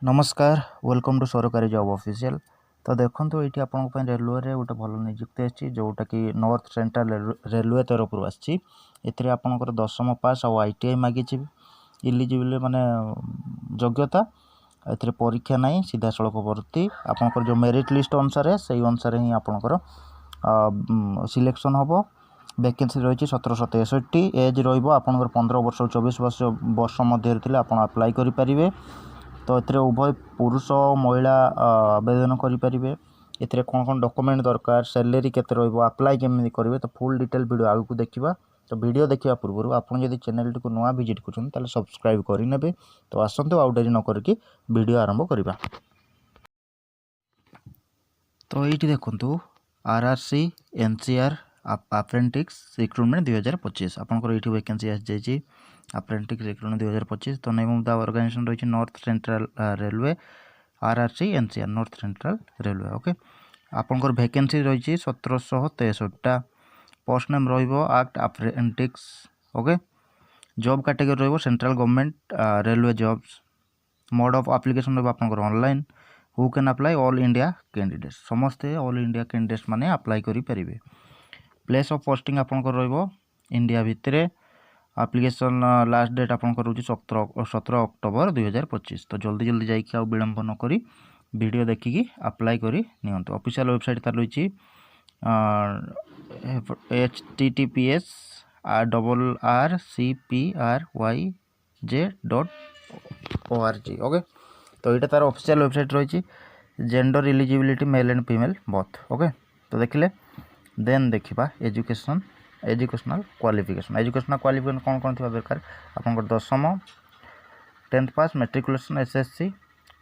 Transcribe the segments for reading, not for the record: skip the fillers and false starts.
नमस्कार welcome to सरकारी job official. तो देखो ये आपन रेलवे गोटे भल निजुक्ति आसी जोटा कि नॉर्थ सेंट्रल रेलवे तरफ आसी आपंकर 10वीं पास और ITI मागी इलिजिबल माने योग्यता ए परीक्षा नहीं सीधा सड़क भर्ती आपंकर जो मेरिट लिस्ट अनुसार से अनुसार ही आपंकर सिलेक्शन हम। वैकेंसी रही 1763 एज रहा 15 वर्ष 24 वर्ष मध्य आप अप्लाई करें। तो ये उभय पुरुष और महिला आवेदन करेंगे। ये कौन कौन डॉक्यूमेंट दरकार सैलरी केते अप्लाई केमी करेंगे तो फुल डिटेल वीडियो आगू देखा। तो वीडियो देखा पूर्व आपड़ जब चैनल टी नुआ विजिट कर सब्सक्राइब करेंगे। तो आसतु आउ डेरी न करके वीडियो आरंभ करवा। तो ये देखु RRC NCR अप्रेंटिक्स रिक्रुटमेंट 2025 आपंकर ये वैकेंसी आसी अप्रेंटिक्स रिक्रुटमेंट 2025। तो नेम ऑफ द ऑर्गेनाइजेशन रही north central railway RRC NCR north central railway. Okay आपंकर वैकेंसी रही 1763 पोस्ट नेम रक्ट अप्रेंटिक्स। ओके जॉब कैटेगरी रही central government railway jobs. Mode of application रहा online. Who can apply all India candidates समस्ते all India candidates माने apply करेंगे। Place of posting आपंकर India भितर। एप्लिकेशन लास्ट डेट आपंकर रोज 17 अक्टोबर 2025। तो जल्दी जल्दी जाइए आ विलंब नक वीडियो देखिकी अप्लाई करी नियंतु। ऑफिशियल वेबसाइट तार रही https://rcpryj.org। ओके तो यहाँ तार ऑफिशियल वेबसाइट रही gender eligibility male and female both. Okay तो देखिले देन देखा एजुकेशनल क्वालिफिकेशन। एजुकेशनल क्वालिफिकेशन कौन कौन थी दरकार आपंकर 10वीं 10th पास मेट्रिकुलेशन SSC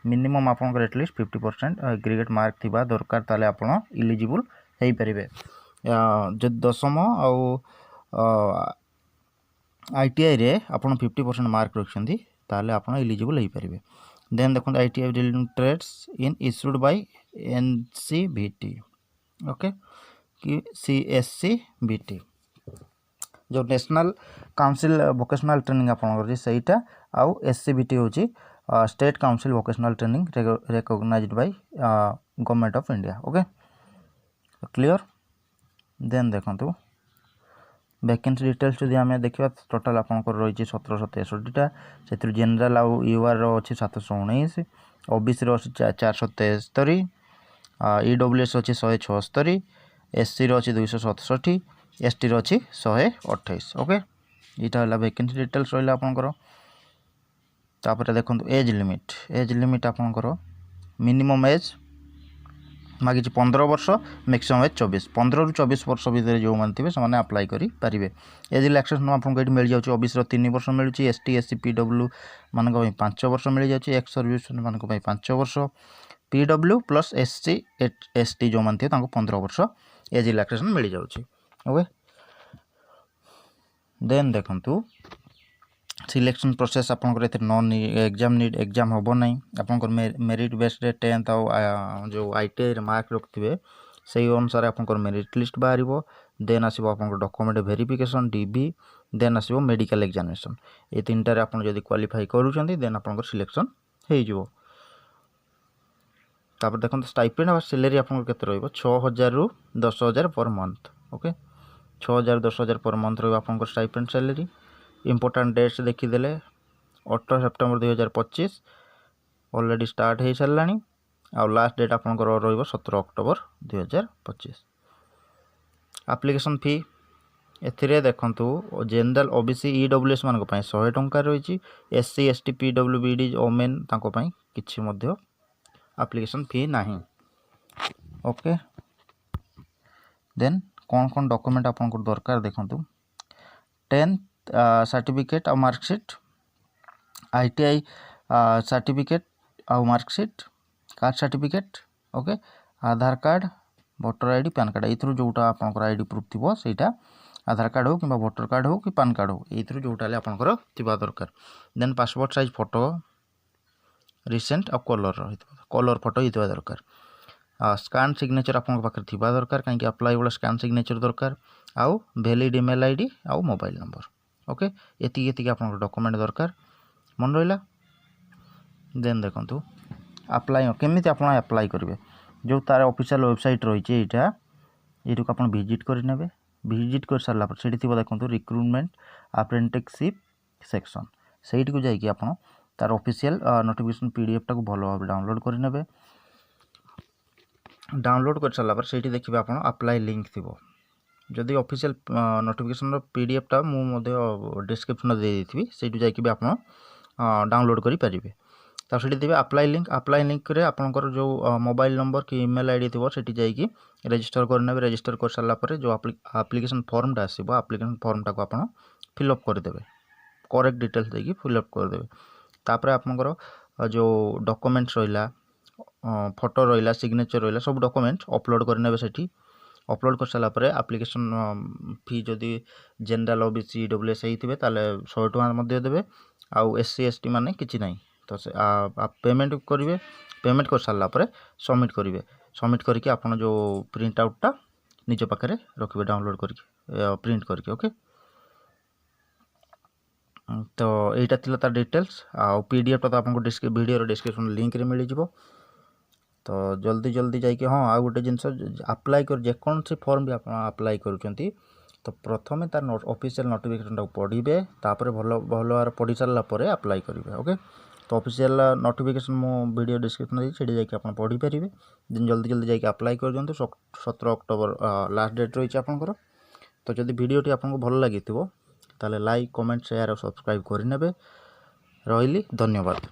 मिनिमम आपंकर एटलिस्ट 50% एग्रीगेट मार्क थी दरकार ताले आपण इलिजिबल हो पारे। जो 10वीं ITI रे आपण 50% मार्क रखिंट ताले आपण इलिजिबल हो पारे। देन देखो ITI dealing trades in issued by NCVT। Okay कि CSCVT जो नेशनल काउंसिल वोकेशनल ट्रेनिंग आपंकर सहीटा आउ SCVT होची state council vocational training recognised by government of India. Okay clear. Then देखो वैकेंसी डिटेल्स जब आम देखा टोटाल आपंकर रही 1763टा से जेनराल आउ UR अच्छी 719 OBC अच्छी 473 EWS अच्छी 176 SC अच्छी 267 ST अच्छी 128। ओके यहाँ है वैकेंसी डिटेल्स रहा आपंकर। तापर देखो एज लिमिट आपंकर मिनिमम एज मागी 15 वर्ष मैक्सिमम एज 24 15 ରୁ 24 वर्ष भितर जो मैंने थे से अप्लाई करेंगे। एज रिलैक्सेशन आपको ये मिल जाए OBC 3 वर्ष मिलूँ ST SC PW मानी 5 वर्ष मिल जाए एक्स सर्विस मानी 5 वर्ष PW प्लस SC ST जो मैंने थे 15 वर्ष एज रिलैक्सेशन मिल जाए। ओके देन देखु सिलेक्शन प्रोसेस आपंकर नॉन एग्जाम हम ना आपंकर मेरिट बेस्ड 10th जो ITI मार्क रखिए से अनुसार आपंकर मेरिट लिस्ट बाहर। देन आसो आपंकर डॉक्यूमेंट वेरिफिकेशन DB देन आसो मेडिकल एग्जामिनेशन ये 3टार आप क्वालिफाई करूँ देन आपंकर सिलेक्शन हो। तापर देखो स्टाइपेंड और सैलरी आपंकर केते रहिबो 6000 ରୁ 10000 पर मंथ। ओके 6000 10000 पर मंथ रहिबो आपंकर स्टाइपेंड सैलरी। इंपोर्टेंट डेट्स देखीदे 18 सेप्टेम्बर 2025 ऑलरेडी स्टार्ट हो सारा आ लास्ट डेट आपंकर रहिबो 17 अक्टोबर 2025। एप्लिकेशन फी एथिरे देखंतु जनरल OBC EWS मानक पई 100 टंका रही SC ST PWBD ओमेन तांको पई किछि मध्य एप्लिकेशन फी नहीं। ओके देन कौन कौन डॉक्यूमेंट आपंकर दरकार देखंतु 10th सर्टिफिकेट और मार्कशीट ITI सर्टिफिकेट और marksheet caste certificate. Okay Aadhaar card voter ID PAN card ये जोटा आपंकर ID प्रूफ थी सहीटा आधार कार्ड हो कि वोटर कार्ड हो कि पैन कार्ड हो ये जोटा आपंकर थिबा दरकार। Then passport size photo recent और कलर फोटो ये दरकार। स्कान सिग्नेचर आपन पाखे थिबा दरकार कहीं अप्लाई वाला स्कान सिग्नेचर दरकार आउ वैलिड ईमेल ID आउ मोबाइल नंबर। ओके ये आपन डॉक्यूमेंट दरकार मन रहा। देन देखो अप्लाई केमी आप अप्लाई करेंगे जो तार ऑफिशियल वेबसाइट रही है यहाँ ये आप विजिट करेंगे विजिट कर सारापर से देखो रिक्रुटमेंट अप्रेंटिसशिप सेक्शन से जाकि आप तार ऑफिशियल नोटिफिकेशन पीडीएफ टाक भल भाव डाउनलोड करेंगे डाउनलोड कर सारापर से देखिए आप अप्लाई लिंक थी जदि ऑफिशियल नोटिफिकेशन पीडीएफ टा मुझे डिस्क्रिप्शन दे देती से जाकि आप डाउनलोड करेंगे तो से देवे अप्लाई लिंक रे आपंकर जो मोबाइल नंबर कि ईमेल आईडी थी से जाकि रजिस्टर करेंगे रजिस्टर कर सारापर जो आप्लिकेशन फॉर्मटा आसो आप्लिकेशन फॉर्मटा को आप फिलअप करदे करेक्ट डिटेल्स देकी फिलअप करदे तापर आपंकर जो डॉक्यूमेंट्स रहा फोटो रहा सिग्नेचर रहा सब डॉक्यूमेंट्स अपलोड करने से अपलोड कर सारापर आप्लिकेशन फी जदि जनरल ओबीसी डब्ल्यूएसआई थे 100 टଙ୍କା देवे आउ एससी एसटी माने किछि नहीं तो से आप पेमेंट करेंगे पेमेंट कर सारापर सबमिट करेंगे सबमिट करके आप जो प्रिंट आउटा निज पाखे रखिए डाउनलोड करके प्रिंट करके ओके तो यहाँ थी तार डिटेल्स आउ पीडीएफ तो आपको वीडियो डिस्क्रिप्शन लिंक रे मिल जाव तो जल्दी जल्दी जाकि हाँ आ गोटे जिनस अप्लाई कर जेकोसी फॉर्म भी आप अप्लाई करुँच तो प्रथम तार ऑफिशियल नोटिफिकेशन टाक पढ़े तापर भल भल भाव पढ़ी सारापर अप्लाई करेंगे ओके तो ऑफिशियल नोटिफिकेशन मो वीडियो डिस्क्रिप्शन दी से जाकि आप पढ़ी पारे दिन जल्दी जल्दी जाकि अप्लाई कर दिखाँ 17 अक्टोबर लास्ट डेट रही है आपंकर तो जदि वीडियोटी आपको भल लगी ताले लाइक कमेंट शेयर और सब्सक्राइब करने रही धन्यवाद।